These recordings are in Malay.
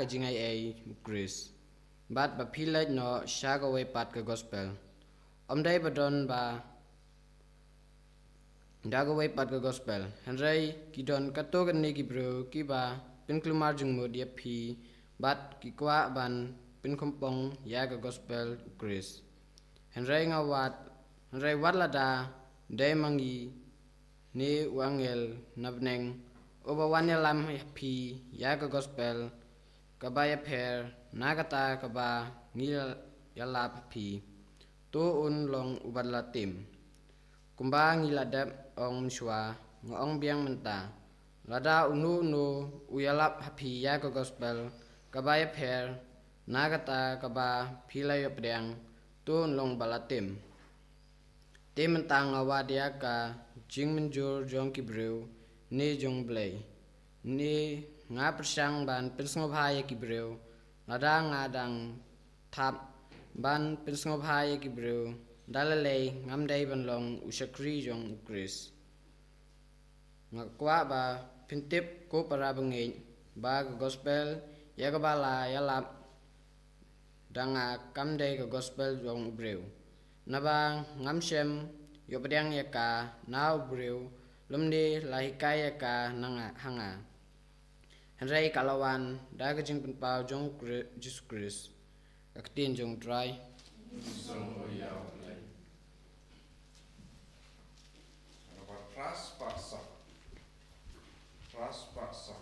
jingai a Greece. But pilaj no shagaway pat ka gospel. Day badon ba dagaway pat ka gospel. Henry kidon katogan ni gibro kiba pinklumar jung mo dia pi bat kikwa ban pinkumpong ya ka gospel Greece. Henry wat lada day mangi ni wangel nabneng obawan lam pi ya ka gospel kabaya per nagata kaba nil yalap pi to un long ubadla tim kumba ngiladap ong shwa ngong biang menta lada unu no uyalap hapi ya ka gospel kabaya per nagata kaba pilay pedang to un long balatim tim mentang awadia ka jing menjur jong kibreu ni jong blay ni nga persang ban persngobhaya kibreu nada ngadang thap ban persngobhaya kibreu dalalay ngamday banlong usakri jong ukris ngakwa ba pintip ko para bangay ba gospel yagabala yalap danga kamday ka gospel jong ubreu naba ngamshem yopadang yaka na ubreu lumdi lahikaya ka nanga hanga Henry kalawan daga jing penpau jong Jesus Christ kaktin jong try Raspaksa.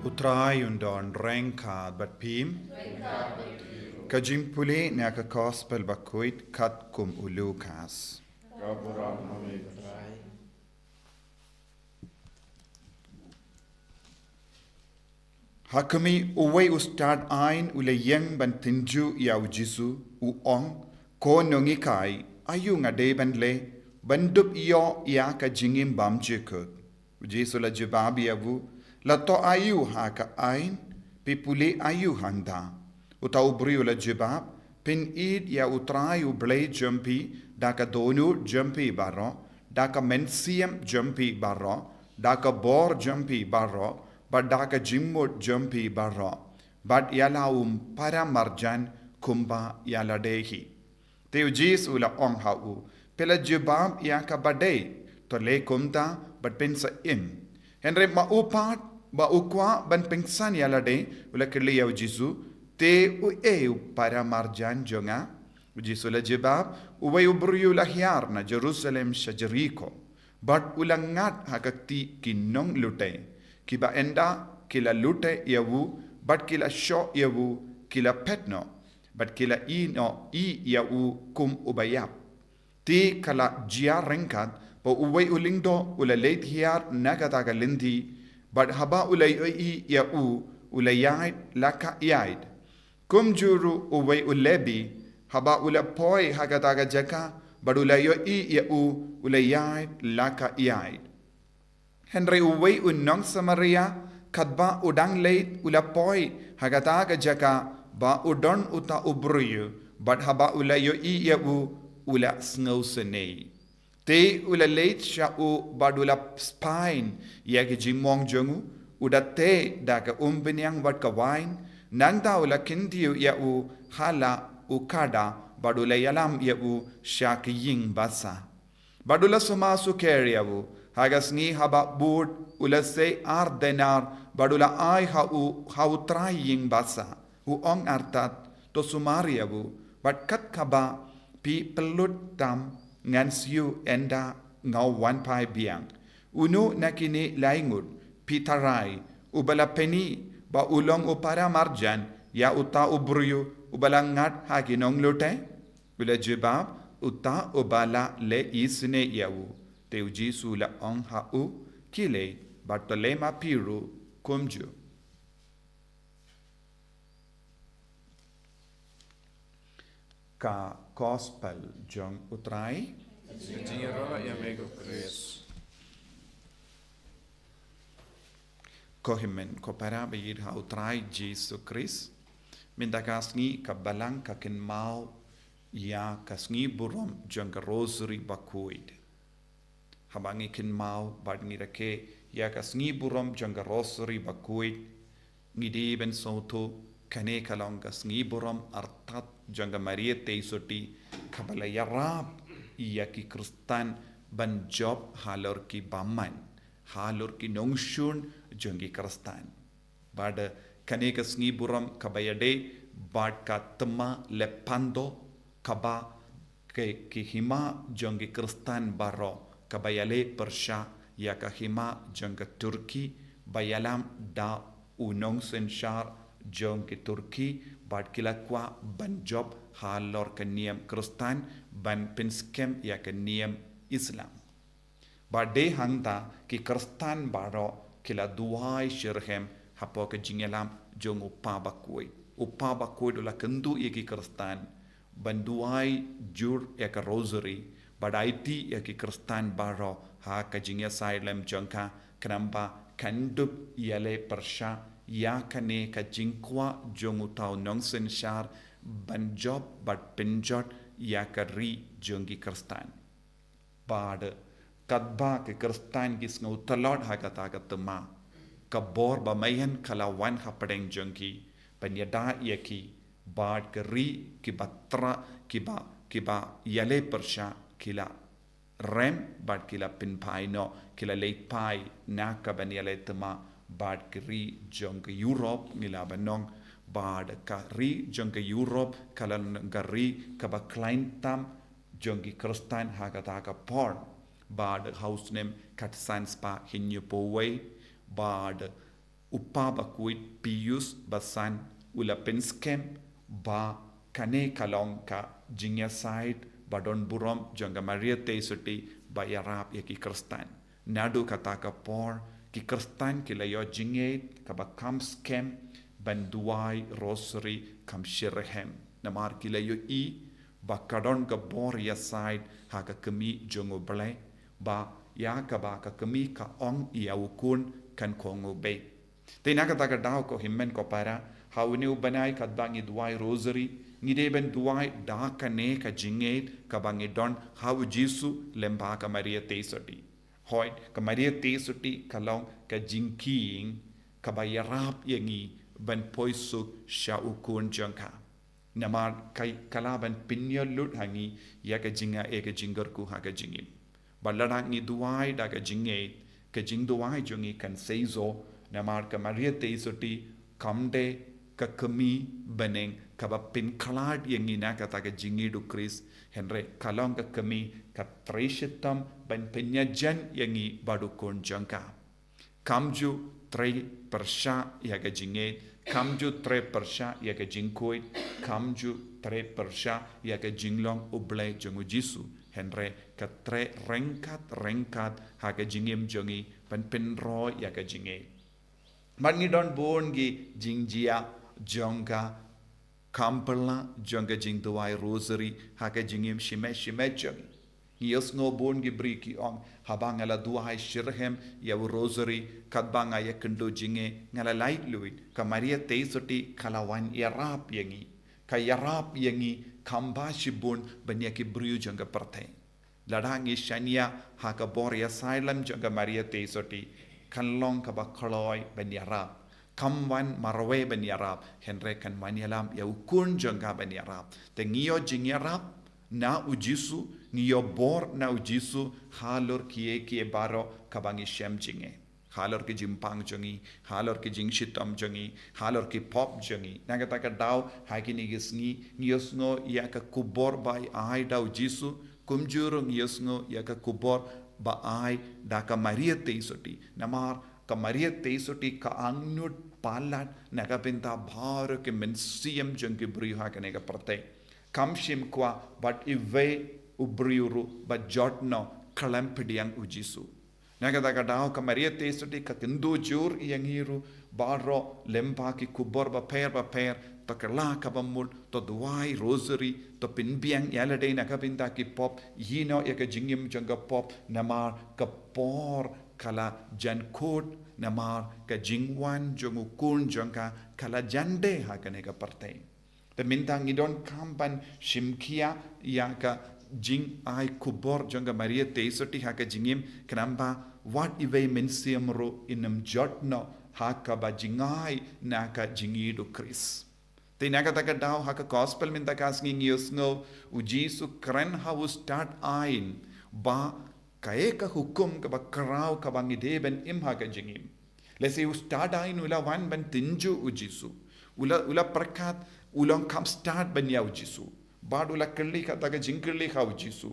Utrai undon rengka bat pim. Kajimpuli naka gospel Bakhuid kat kum ulukas. Hakami uway ustad ain ulayeng ban tinju yaw jisu uong ko nongikai ayu ngade ban le bandup iyo ya ka jingim bam jekut. Jisu la jibab yawu la to ayu haka ain pipuli ayu handa. Utau brio la jibab pin id ya utrayu blay jumpi daka donu jumpi baro daka mensiam jumpi baro daka bor jumpi baro but daka jimmut jumpi baro but yalaum paramarjan kumba yaladehi teu Jisu la ong hau pela jibab ya ka badai to le kumta but pensa im henre ma upat ba ukwa ban pengsan yalade ula kili yaw Jisu te u paramarjan jonga Jisu la jibab uway ubryu la hiar na Jerusalem shajariko but ulangat hakakti kinong lute kiba enda kila lute yawu but kila sho yawu kila petno but kila ino I yawu kum ubayap ti kala jia rengkat pa uway ulingdo ula Lait-ïa nakataga lindi but haba ulay I yawu ulayait laka yaid kum juru uway ulebi haba ula poi hakataga jaka but ulayo I yawu ulayait laka yaid Henry uway unong Samaria kadba udang late ulapoi hagataga jaka ba udon uta ubruyu but haba ulayo iyawu ula sngausene te ula late sha u badula spine yagi jimong jongu uda te daga umbinyang wat kawain nangda ula kindiu yawu hala ukada badula yalam yawu shakiying basa badula sumasu keriyawu Hagasni haba bud ulase denar badula ai hau trying basa hu ong artat to sumariabu but kat kaba pi pelut tam ngansiu enda ngau wan pai biang unu nakini laingut pi tarai ubala peni ba ulong upara marjan ya uta ubruyu ubalangat haginong lute ula jibab uta ubala le isne yawu teu Jisu la ong hau kile Bartolema piru kumju. Ka gospel jong utrai. Kohimen ko para bayid ha utrai Jisu Kris. Mindakasngi ka balang ka kinmau ya kasngi burom jong rosary Bakhuid. Habangi kinmau bad ngirake ya kasngi burom janga rosary Bakhuid ngidi ben soto kane kalong kasngi burom artat janga Maria teisoti kabala yarab iya ki kristan ban job halor ki baman halor ki nongshun jangi kristan bad kane kasngi burom kabayade bad ka tema lepando kaba ke ki hima jangi kristan baro kabayale Persya ya kahima jangka Turki bayalam da unong senshar jangka Turki bad kila kwa ban job halor kaniam Kristan ban pinskem ya kaniam Islam bade hangta ki Kristan baro kila duai shirhem hapo ke jingelam jong upa Bakhuid ula kendu ya ki Kristan ban duai jur ya ka rosary Badaiti ya ki Kristan baro ha kajingya sailem jangka kenamba kandup yale Persya ya kane kajingkwa jongutau nongsen shar banjob bat penjot ya kari jongi Kristan bad kadba ke Kristan gis ngau talot ha kata katema kabor ba mayan kalawan hapadeng jongi panyada yaki bad kari ki batra kiba yale Persya kila rem bad kila pinpai no kila late pai naka baniale tema bad kiri jong Europe ngila banong bad kari jong Europe kala ngari kaba kleintam jong Kristan hagata porn bad house name katsan spa hinyu poway bad upa Bakhuid pius basan ula penskem ba kane kalong ka jingya side badon burom jonga Maria Teisuti ba yarap yaki Kristan nadu kata ka por ki Kristan kilayo jinget ka ba kam skem ban duai rosary kam shirhem namar kilayo I ba kadon ka bor ya side ha ka kemi jongo ble ba ya ka ba ka kemi ka ong ya ukun kan kongo be te nakata ka daw ko himmen ko para hawni ubanay kadbangi duai rosary ngide ben duai da ka ne ka jinget ka bangi don haw jisu lemba ka Maria Teisuti hoy ka Maria Teisuti kalong ka jingking ka ba yarap yangi ban poisu sha ukun jangka namar kai kalaban pinyalut hangi ya ka jinga e ka jingar ku ha ka jingim baladang ni duai da ka jinget ka jing duai jongi kan seizo namar ka Maria Teisuti kamde ka kami beneng ka ba pin kalad yangi na ka ta ka jingi du Chris henre kalong ka kami ka treshitam ban penyajan yangi badu kon jangka kamju 3% ya ka jinget kamju 3% ya ka jingkoi kamju 3% ya ka jinglong uble jongu jisu henre ka 3 rengkat ha ka jingim jongi ban penro ya ka jinget mangi don bon gi jingjia jonga kampala jonga jingduai rosary ha ka jingim shime jongi Yes no bon gi briki on habang ala duai shirhem ya rosary kadbanga ya kendo jinge ngala light luit ka Maria Teisuti kalawan yarap yangi ka yarap yangi kamba shibun banya ki briu jonga parte ladangi shania ha ka bor ya silem jonga Maria Teisuti kan long ka ba khaloi ban yarap kamwan marwe ban yarap henre kan manialam ya ukun jonga ban yarap te ngiyo jing yarap na ujisu ngiyo bor na ujisu halor kie baro kabangi shem jinge halor ki jimpang jongi halor ki jingshitam jongi halor ki pop jongi nagata ka daw hakini gisngi ngiyosngo ya ka kubor bai ai daw jisu kumjuro ngiyosngo ya ka kubor ba ai da ka Maria Teisuti namar ka Maria Teisuti ka angnut palat nagapinta bharo ke mensiam jongi briha ka nega prate kamshim kwa but ive ubriuru but jotno kalampidiang ujisu nagada gadao ka Maria Teisuti ka kindu jur yangiru baro lempa ki kubor ba per to kala ka bamul to duai rosary to pinbiang yalade nakapinta ki pop yino ya ka jingim janga pop namar ka por kala jankot namar ka jingwan jongu kun janga kala jande ha ka nega parte Pemintang idon kampan shimkia ya ka jing ai kubor jonga Maria Teisuti ha ka jingim kenamba what ive mensiam ro inam jotno ha ka ba jingai na ka jingidu Chris te naga ta ka daw ha ka gospel minta kasngi ngiyosngo ujisu kren ha start ain ba ka hukum ka ba krau ka bangi deben im ha ka jingim lesi start ain ula wan ban tinju ujisu ula prakat ulang kam start banya ujisu bad ula kelli ka taga jingkelli ka ujisu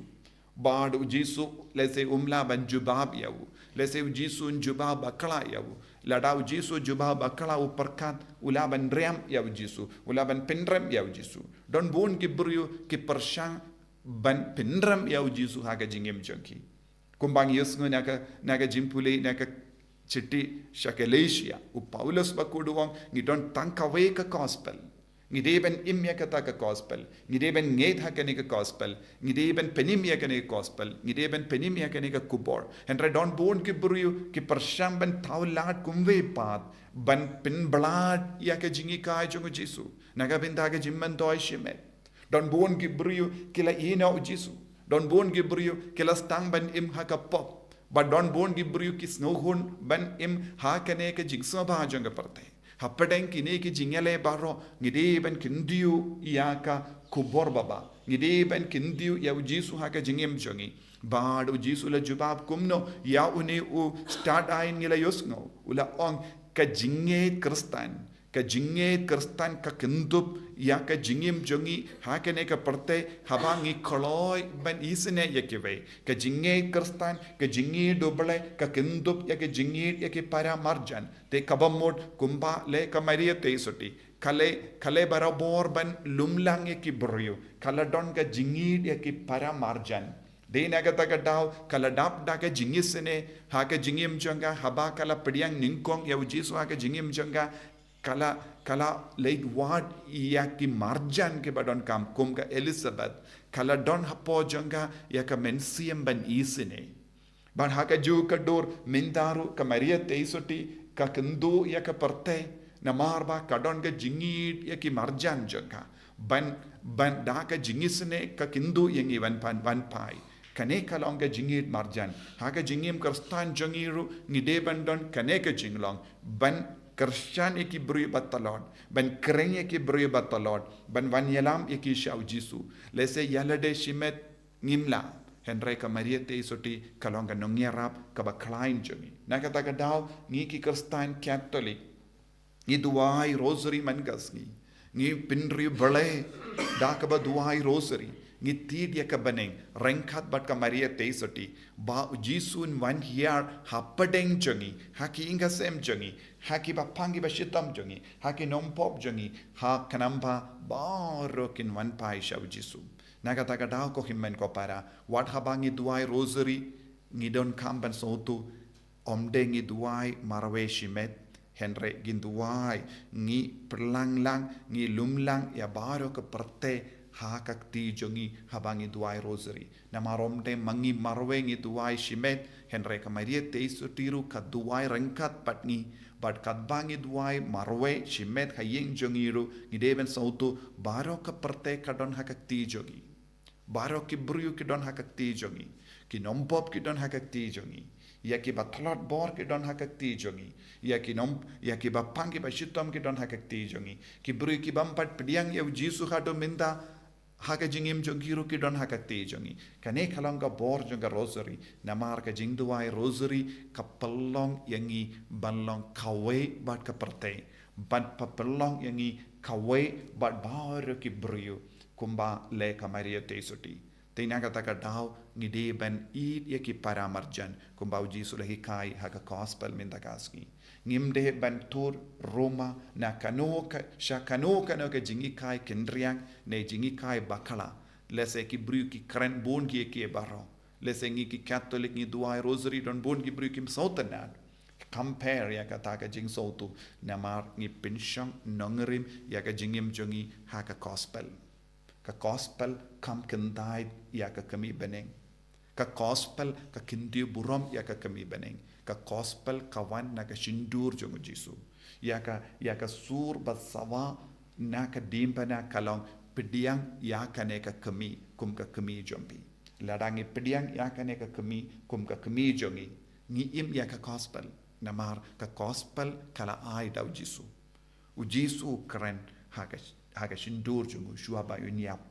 bad ujisu lese umla ban jubab yau lese ujisu jubab akla yau lada ujisu jubab akla uperkat ula ban rem ya ujisu ula ban pinrem ya ujisu don bon ki buryu ki persyang ban pinrem ya ujisu haga jingem jonki kumbang yusngo naga jimpule naga chitti shakelesia u Paulus bakuduwang ngidon tankawe ka gospel ngideben imya ka ta ka gospel ngideben ngeit ha ka ni ka gospel ngideben penimya ka ni ka gospel ngideben penimya ka ni ka kubor and don bon ki buriu ki persham ban taulat kumwe pat ban pin blad ya ka jingi ka jongo jisu naga binda ka jimman toy shimet don bon ki buriu kila ina u jisu don bon ki buriu kila stang ban im ha ka pop but don bon ki buriu ki snohun ban im ha ka ne ka jingsa ba jonga parte Hapedeng kini ki jingale baro ngideben kindiu yaka kubor baba ngideben kindiu ya ujisu haka jingem jongi bad ujisu la jubab kumno ya uni u start ain ngila yosngo ula ong ka jinge kristan ka jinge kristan ka kendup ya ka jingim jongi hakene ka perte habangi koloi ban isne yakeve ka jinge kristan ka jingi doble ka kendup ya ka jingi ya ke para marjan te kabamod kumba le ka maria te soti kale barabor ban lumlang ya ki brio kala don ka jingi ya ki para marjan de nagata ka daw kala dap da ka jingisne ha ka jingim jonga haba kala pediang Nyngkong ya ujisu ha ka jingim jonga kala Lait-ïa ki marjan ke badon kam kum ka Elizabeth kala don hapo jonga ya ka mensiam ban isine ban haka ju ka dor mindaru ka Maria teisoti ka kendu ya ka parte na marba ka don ka jingit ya ki marjan jonga ban da ka jingisne ka kendu yang iwan pan pai kane kalong ka jingit marjan haka jingim kristan jongiru ngide bandon kane ka jinglong ban Krisyan iki beri batalon, ban kering iki beri batalon, ban vanyelam iki syau jisu. Lese yalade shimet ngimla. Henry ka Maria te soti kalonga nongyarap ka ba klein jongi. Nakata ka daw ngiki Kristan Catholic. Ngi duai rosary mangasngi. Ngi pinri bale da ka ba duai rosary. Ngi tid ya ka baneng rengkat bat ka Maria te soti ba jisun wan hiar hapadeng jongi haki inga sem jongi haki ba pangi ba shitam jongi haki nompop jongi ha kanamba barokin wan pai shau jisu nagata ka daw ko himmen ko para wat habangi duai rosary ngi don kamban sotu omde ngi duai marwe shimet Henry ginduai ngi perlang-lang ngi lumlang ya baro ke perte hakak ti jongi habangi duai rosary na maromde mangi marwe ngi duai shimet Henry ka Maria te sutiru ka duai rengkat patni bad kat bangi duai marwe shimet hayeng jongiru ngi deben sautu baro ka perte kadon hakak ti jongi baro ki bryu ki don hakak ti jongi ki nompop ki don hakak ti jongi ya ki bathlot bor ki don hakak ti jongi ya ki bapang ki bashitom ki don hakak ti jongi ki bryu ki bampat pediang ya jisu hado minda haka jingim jongiru ki don hakak ti jongi kane khalanga bor jonga rosary namar ka jingduai rosary ka pallong yangi banlong kawe bat ka perte bat papallong yangi kawe bat bar ki bryu kumba le ka Maria te soti Tinaga taka daw ngide ban id ya ki paramarjan kumba uji sulahi kai haka gospel mindagaski ngimde ban tur Roma na kanoka shakanoka no ka jingi kai kendriang ne jingi kai bakala lese ki bru ki kren bon ki baro lese ngi ki catholic ngi duai rosary don bon ki bru ki sautanad compare ya ka taka jing sautu namar ngi pinshang nongerim ya ka jingim jongi haka gospel ka gospel kam kendai ya ka kami beneng ka gospel ka kindiu burom ya ka kami beneng ka gospel kawan na ka shindur jongo jisu ya ka sur basawa na ka dimpa na kalong pediang ya ka ne ka kami kum ka kami jompi ladangi pediang ya ka ne ka kami kum ka kami jongi ni im ya ka gospel namar ka gospel kala ai daw jisu u jisu keren haka shindur jongo shuaba yunyap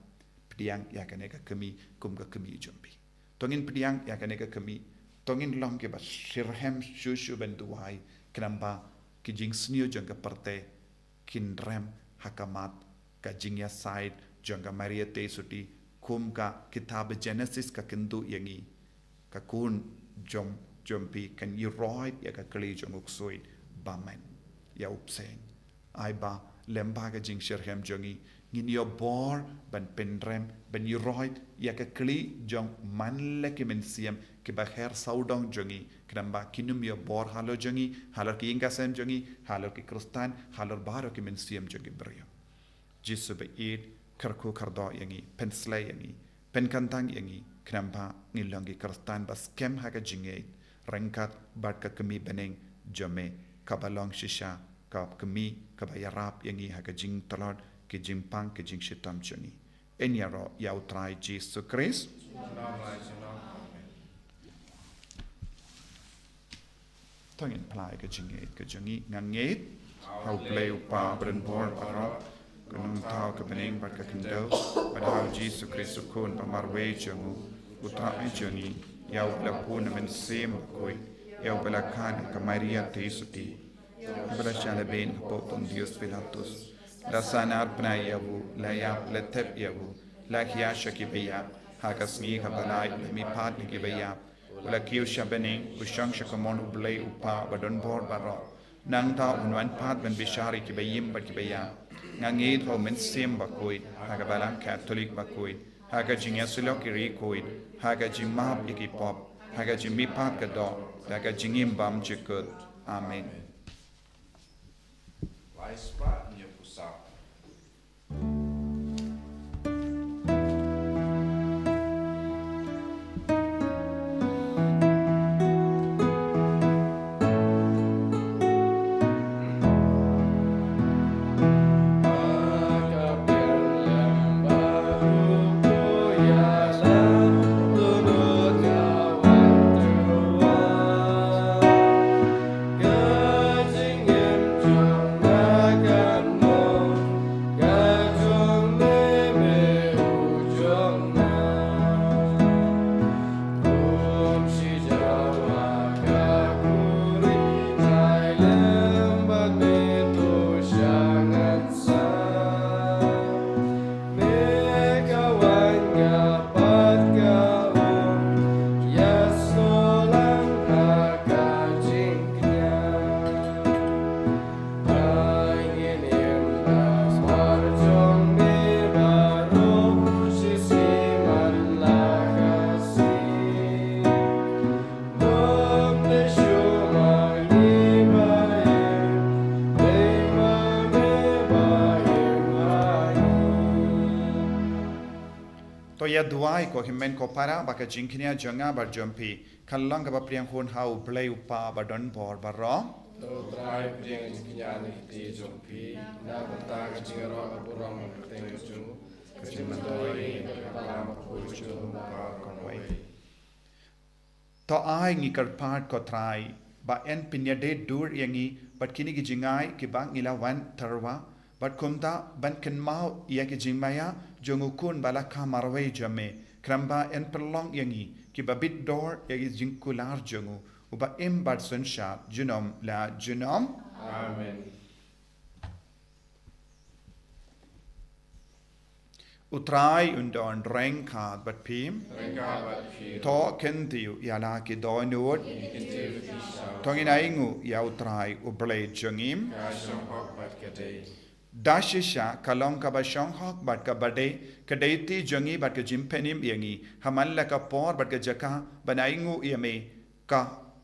pediang ya ka ne ka kami kum ka kami jompi tongin pediang ya ka ne ka kami tongin long ke ba shirhem shushu benduai kenamba ki jing snio jangka parte kinrem hakamat ka jingya side jangka Maria te suti kum ka kitab Genesis ka kendu yangi ka kun jompi kan yroid ya ka kli jongok soid bamen ya upseng ai ba lemba ka jing shirhem jongi ngin yo bor ban penrem ban yroid ya ka kli jong manle ki mensiam ke ba her saudong jongi kenamba kinum yo bor halo jongi halo ki ingasem jongi halo ki krustan halo baro ki mensiam jongi brio jisu be id karku kardo yangi penslay yangi penkantang yangi kenamba ngilongi krustan bas kem haga jinge rengkat bat ka kemi beneng jome kabalong shisha ka kemi kabayarap yangi haga jing talod ke jimpang ke jing shitam choni enyaro ya utrai jisu Christ tongin plai ke jingi nganget hau play upa bren bor parok kunung tau ke bening bat ke kendo pada hau jisu Christ kun pamarwe jongu utrai joni yau bela pun men sem koi yau bela kan ke Maria te suti Berasal ben kapok Pontius Pilatus. La sanar penayavu, la yap letep yavu, la hiasha kibaya, hagasmi kabalai, mi pat ni kibaya, la kiu shabening, ushang shakamon ublay upa badon bor baro. Nang ta unwan pat ben bishari kibayim bad kibaya. Ngangit ho men sim Bakhuid, hagabalang Catholic Bakhuid, hagajing yasulok iri koid, hagajing map ikipop, hagajing mi pat kado, hagajing imbam jikut. Amen. Vai spot in your pusap. Toya duai ko himen ko para baka jingkinia jonga bar jompi kallang ka bapriang hun hau play upa badon bor barro. Try priang jingkinya ni ti jompi na bata ka jingaro ka burang teng jung ka jingmandoi ka palam ko jung ka konoi. To ai ngi karpat ko try ba en pinyade dur yangi bat kini ki jingai ki bang ilawan tarwa bat kumta ban ken mau ia ki jingmaya jongukun balaka marway jame kramba en perlong yangi ki babit dor yagi jingkular jongu uba em bat sunshat junom la junom. Amen. Utrai undon rengkat bat pim Rengka bat phi. to kentiu yala ki doinut Kinti fisha. tongin aingu ya utrai ublay jongim Ka shong hok bat kete. dashisha kalong ka ba shong hok bat ka bade kadaiti jongi bat ka jimpenim yangi hamalla ka por bat ka jaka banaingu yame ka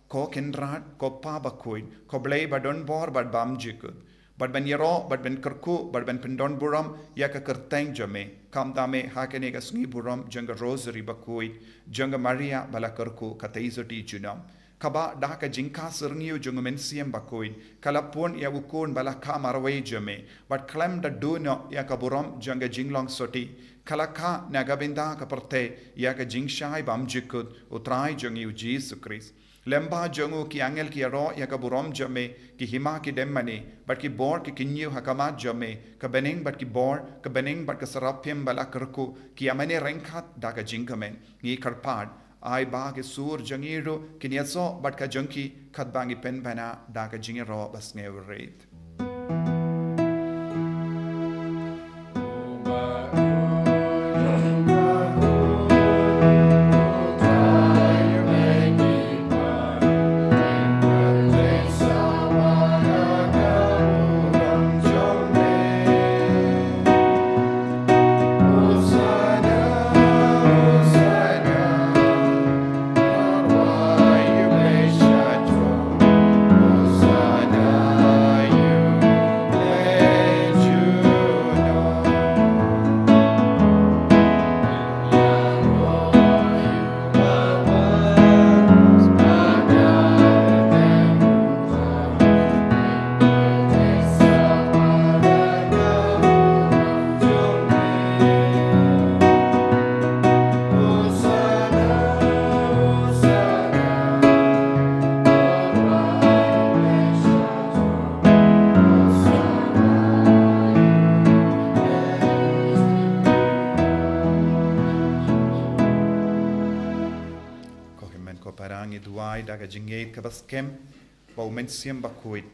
ko kendrat ko pa Bakhuid ko blay badon bor bat bam jikut bat ban yero bat ban kerku bat ban pendon buram ya ka kerteng jame kam dame hakene ka sngi buram janga rosary Bakhuid janga Maria bala kerku ka teizoti junam kaba dah ka jingka serniu jung mensiam Bakhuid kalapun ya ukun bala ka marway jame but klem da duno ya ka buram janga jinglong soti kalaka nagabinda ka perte ya ka jingshai bam jikut utrai jungi Jesus Christ lemba jongu ki angel ki ro ya ka buram jame ki hima ki demmani but ki bor ki kinyu hakamat jame ka bening but ki bor ka bening but ka sarapyam bala kerku ki amane rengkhat da ka jingkamen ngi karpad ai ba ke sur jangiru kinyaso bat ka jangki khat bangi pen bana da ka jingero bas ngevreit parangi duai daga jingate kabaskem bau mensiam Bakhuid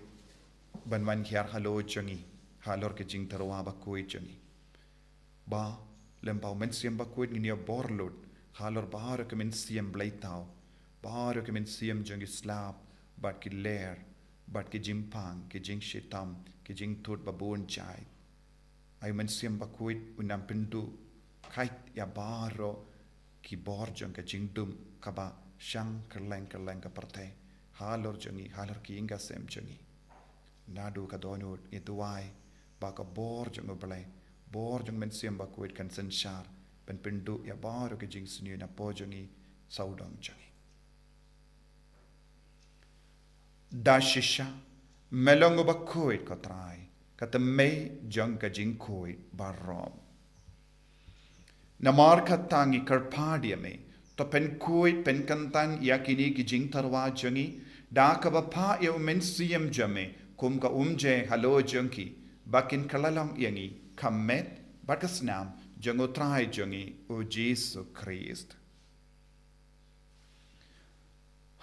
ban wan khiar halo jangi halor ke jing tarwa Bakhuid jangi ba lempau men siam Bakhuid ngi borlot halor bahar ke men siam blaitau bahar ke men siam jangi slap bat ki ler bat ki jimpang ki jing shitam ki jing tut babun chai ay men siam Bakhuid unam pindu kait ya baro ki bor jang ke jing dum kaba shang kerleng ka parte halor jangi halor ki inga sem jangi nadu ka donut ituai ba ka bor jang oblai bor jang men siam Bakhuid kan senshar pen pindu ya baro ke jing sinu na po jangi saudang jangi da shisha melongo Bakhuid ka trai kata mei jang ka jing khoi barom namar khatangi karpadia me to pen Khuid pen kantan yakini ki jing tarwa jangi da ka ba pa yo men siam jame kum ka umje halo jangi bakin kalalong yangi kamet bakasnam jango trai jangi o Jesus Christ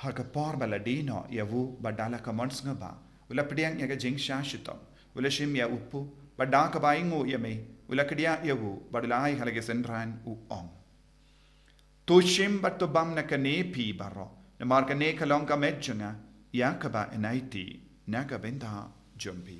haka por baladino yavu badala ka monsnga ba ula pediang yaga jing shashitam ula shim ya upu badaka ba ingo yame ula kedia yavu badalai halage senran u ong to shim bat to bam na kane pi baro na mar kane kalong ka medjanga yakaba enaiti naga benda jumpi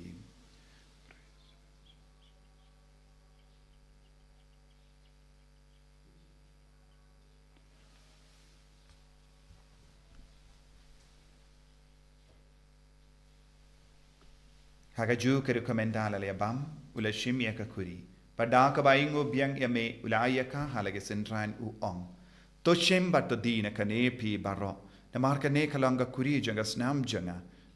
hagaju ke rekomendala le bam ula shim ya ka kuri padaka ba ingo biang yame ula ayaka halage senran u ong to shim bat to dina kane pi baro na mar kane kalanga kuri janga snam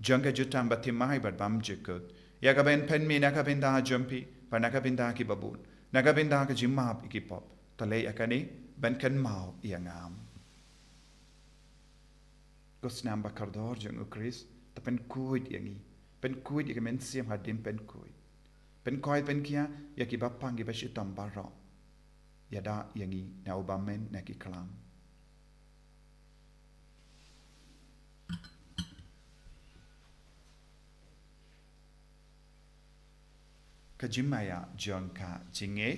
janga jutam batimai bat bam jekut yaga ben pen mi naka benda jumpi pa naka benda ki babun naka benda ka jimap ikipop tale yakane ben kan mau yangam ko snam ba kardor jang Chris ta pen Khuid yangi pen Khuid ik men siam hadim pen Khuid pen kia yaki bapang gi bashitam baro yada yangi na ubamen na ki kalam kajimaya John ka jinge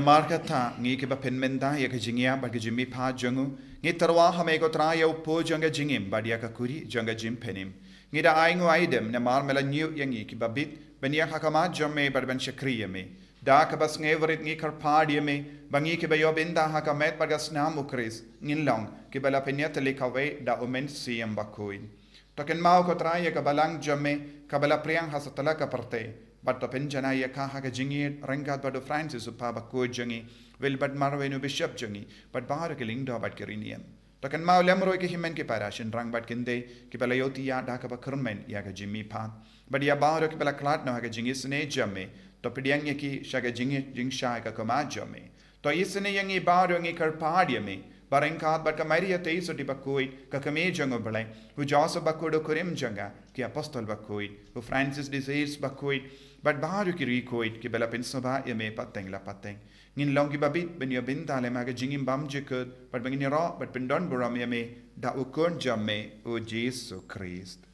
marka ta ngi ke ba penmenda ya ke jingia ba ke jimi pha jangu ngi tarwa hame ko tra ya upo janga jingim ba dia ka kuri janga jim penim ngi da aingo aidem na mar mela new yangi ki ba bit ben ya hakama jamme ba ben shakriye me da ka bas ngeverit ngi kar padi me ba ngi ke ba yo benda hakamet ba gas nam ukris ngin long ke ba la penyat le ka we da omen siam Bakhuid to ken mau ko tra ya ka balang jamme ka bala priang hasatala ka parte but to penjana ya ka ha jingi rangat bado Francis upa Bakhuid jangi will but marvenu bishop jangi but bar ke lingdo but keriniam to kan mau lemro ke himen ke parashin rang but kinde ke bala yoti ya da ka ba kermen ya ka jimmi pa but ya bar ke bala klat no ha jingi sne jamme to pediang ya ki shaga jingi jing sha ka kama jamme to isne yangi bar yangi kar padiame barengkat but ka maria te so di Bakhuid ka kame jango balai hu Joseph Bakhuid kurim janga ki apostol Bakhuid hu Francis disease Bakhuid but baru ki Khuid ki bela pen soba ya me pateng la pateng ngin long ki babit ben yo bin tale ma ga jingim bam jekut but bangin ro but pen don buram ya me da ukon jamme o Jesus Christ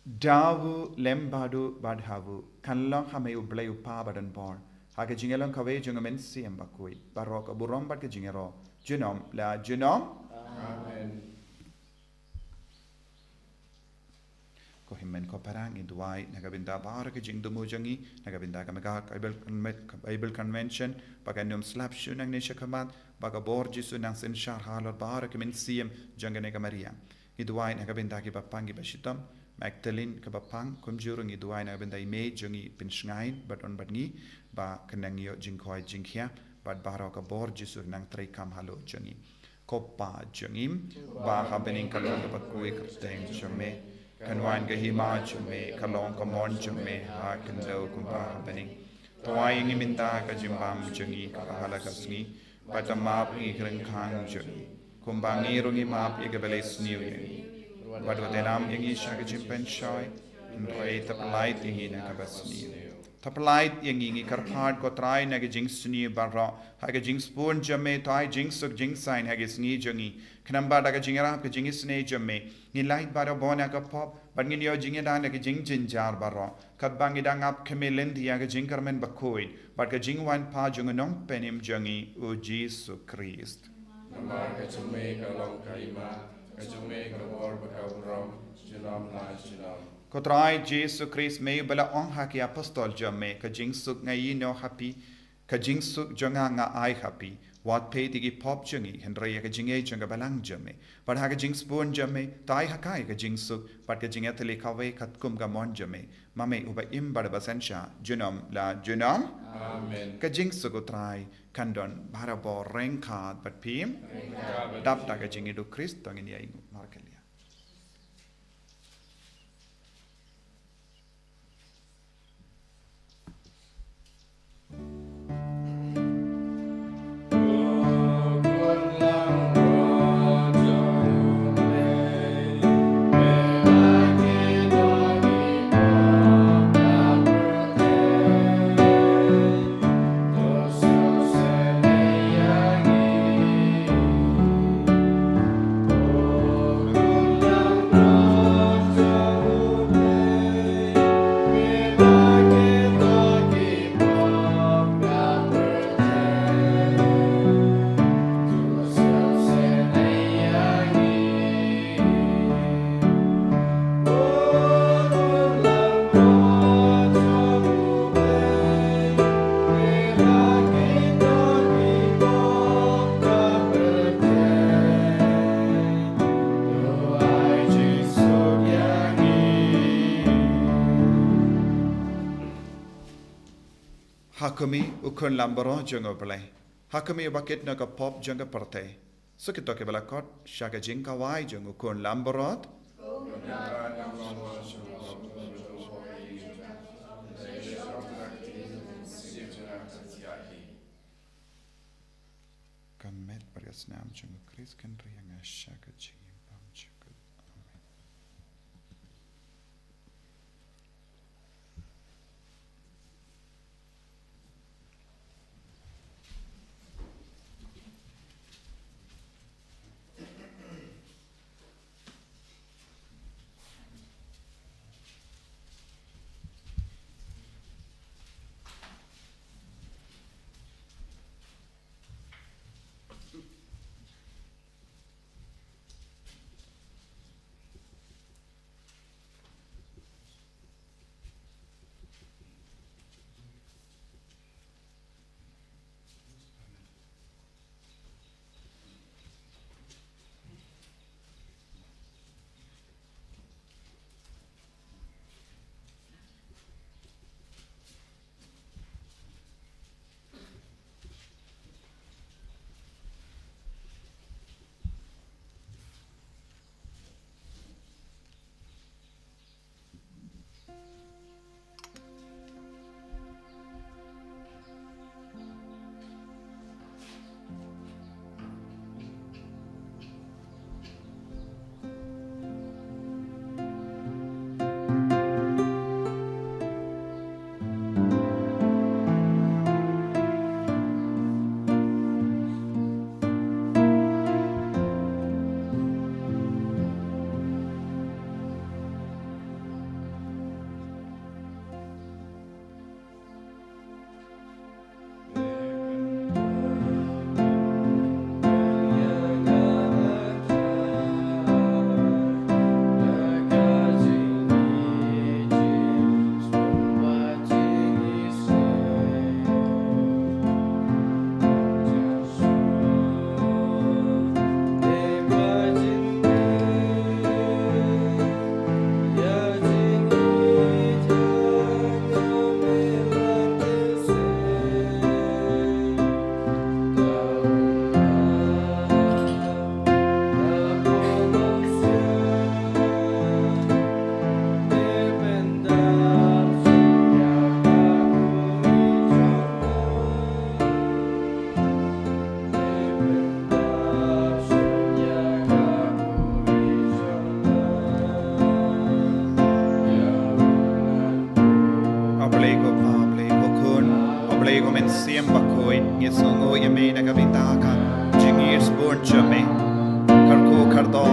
dawu lembadu badhavu kanlong hame ublay upa badan bor ha ga jingelong kawe jungamen siam Bakhuid barok burom bat ga jingero junom la junom amen ko himmen ko parang induai nagabinda bar ke jing dumu jangi nagabinda kamaga Bible convention paganum slap shunang ne shakamat baga borji sunang sen shar halor bar ke men siam jangane ka Maria induai nagabinda ki bapangi bashitam Magdalene ka bapang kumjurung induai nagabinda ime jangi pin Sngi bat on batngi ba kanangyo jingkhoi jingkhia bad baro ka bor jisu nang trai kam halo jangi kopa jangim ba ha bening kalong ka bakui kerteng jame kanwan ga hima jame kalong ka mon jame ha kendo kumba bening toai ngi minta ka jimbam jangi ka hala ka sngi patamap ngi kreng khang jangi kumba ngi rungi map ye bele sniu yangi bad wadenam yangi sha ka jimpen shoi rei taplait yangi na ka basniu taplait yangi ngi karphat ko trai na ga jing sniu barra ha ga jing spoon jame tai jing suk jing sign ha ga sngi jangi knamba da ga jingara ka jing sne jame ngi light bara bona ka pop ban ngi yo jing da na ga jing jin jar barra kat bangi dang ap kemelen dia ga jing karmen bakhuid bad ga jing wan pa jung nong penim jangi o Jesus Christ Namar ka chume ka long kaima, ka chume ka bor ba ka uram, jinam la jinam. Kotrai Jesus Christ me bala on haki apostol jamme ka jing suk ngai no happy ka jing suk jonga nga ai happy wat pe digi pop jungi hendra ka jinge jonga balang jamme par ha ka jing spoon jamme tai hakai ka jing suk par ka jinga tele kawe kat kum ga mon jamme mame uba im bar basansha junam la junam Amen. ka jing suk utrai kandon barabo rengkhat bat pim dap ta ka jingi do Christ tangin ya markelia Hakumi ukun lambaro jongo bele. Hakumi bakit na ka pop jonga parte. So kito ke bala kot shaka jinka wai jongo ukun lambarot. Kamet berias nam jongo Chris kan rianga shaka jingim pam jongo. Amen. born jame karko kardo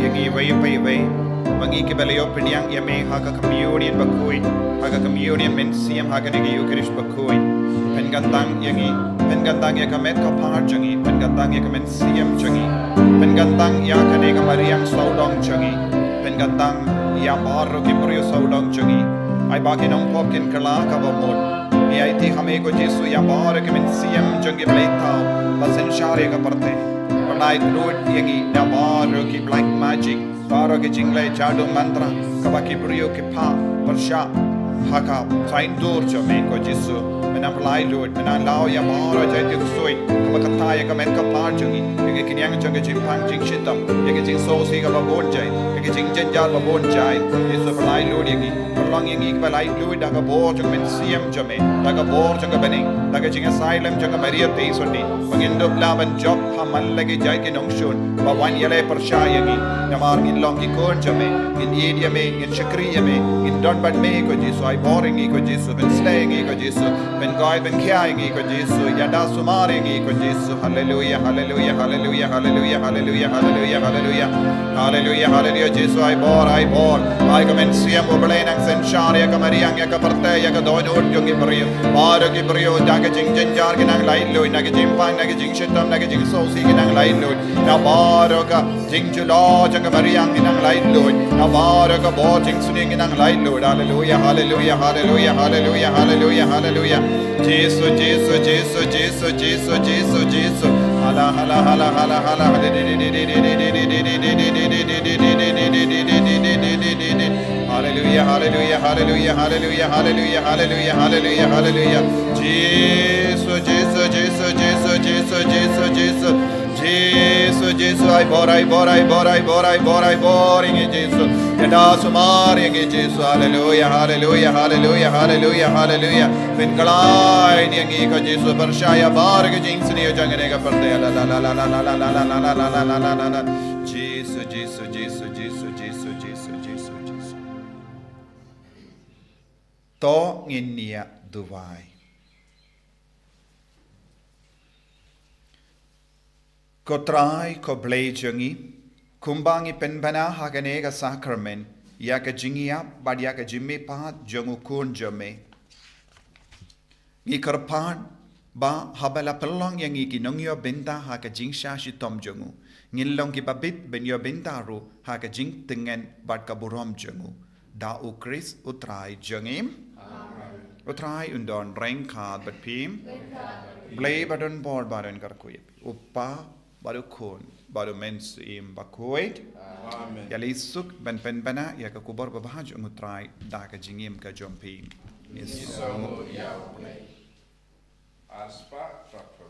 yangi way pay way mangi ke balayo pidyang yame haga communion Bakhuid haga communion men siam haga negi Eucharist Bakhuid pengantang yangi pengantang ya kamet kapar jangi pengantang ya kamen siam jangi pengantang ya kanega mariang saudong jangi pengantang ya baro ki puryo saudong jangi ai baki nong pop kin kala ka bamod ni ai ti hame ko Jesu ya baro ki men siam jangi blaitao pasen share ka parte palai road yangi ya baro ki black magic baro ki jingle jadu mantra ka baki puryo ki pa parsha haka sain dur jame ko Jesu menam lai Lord menam lao ya baro jai ti soi ka kata ya ka men ka par jangi ke kinyang jang jing pang jing shitam ya ke jing so si ka babon jai ke jing jenjal babon jai Jesu lai Lord yangi long yangi ka lai Lord da ka bor jang men siam jame da ka bor jang ka bening da ka jing asylum jang ka maria te sonni pangindo laban job hamal lagi jai ke nong shun ba wan yale persha yangi namar in long ki kon jame in yedia me in shakriya me in don bad me ko Jesu ai boring ko Jesu ben slaying ko Jesu ben guide ben kyang ko Jesu ya da sumaring ko Jesu hallelujah hallelujah hallelujah hallelujah hallelujah hallelujah hallelujah hallelujah hallelujah Jesu ai bor ai kamen siam oblay nang sen share ya kamariang ya kaparte ya ka don ord yung ibriyo baro ki briyo da ka jing jenjar ki nang lain loy na ki jing pang na ki jing shitam na ki jing so si ki nang lain loy na baro ka jing julo jang kamariang ki nang lain loy na baro ka bo jing suning ki nang lain loy hallelujah hallelujah hallelujah hallelujah hallelujah hallelujah Jesu Jesu Jesu Jesu Jesu Jesu Jesu hala hala hala hala hala hallelujah hallelujah hallelujah hallelujah hallelujah hallelujah hallelujah hallelujah Jesus Jesus Jesus Jesus Jesus Jesus Jesus Jesus Jesus ai borai boring Jesus yada sumari ngi Jesus hallelujah hallelujah hallelujah hallelujah hallelujah ben kalai ngi ko Jesus bershaya bar ke jingsni jangane ka perde la la la la la la la la la la la la la Jesus Jesus Jesus Jesus Jesus Jesus Jesus Jesus to nginia duwai ko trai ko blay jangi kumbangi penbana haganega sacrament ya ka jingia bad ya ka jimme pa jangu kun jame ngi karpan ba habala pelong yang iki nongyo benta ha ka jingsha shi tom jangu ngilong ki babit ben yo benta ro ha ka jing tengen bad ka burom jangu da u Chris utrai jangim utrai undon reng khad bat phim blay badon board baron kar koy uppa baru kon baru mens im Bakhuid amen ya lisuk ben bana ya ka kubor babaj ngutrai da ka jingim ka jompim yes ya play aspa trapper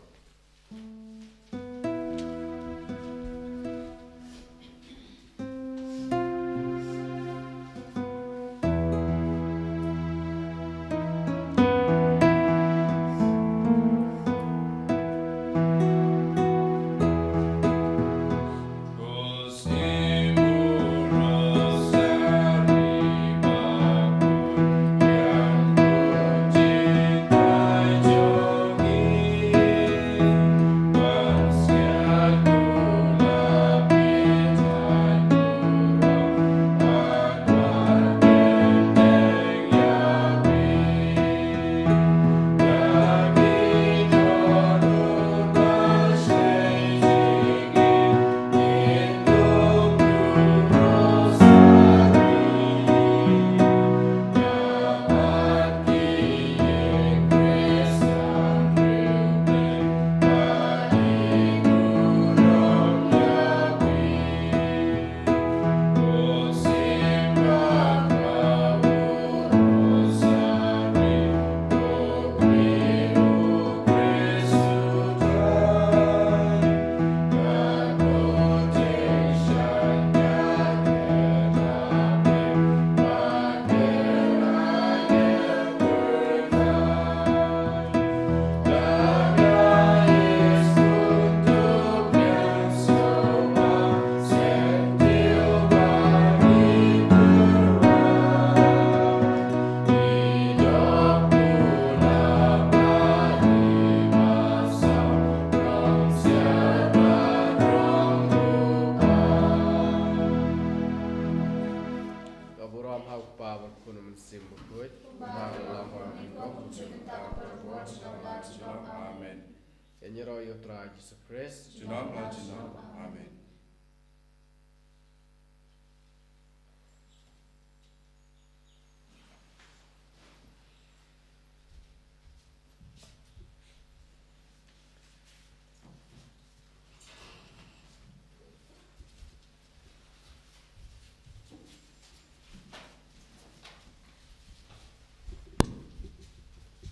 Amen. Yang nyero yo tra Jesus Christ. Junong la junong.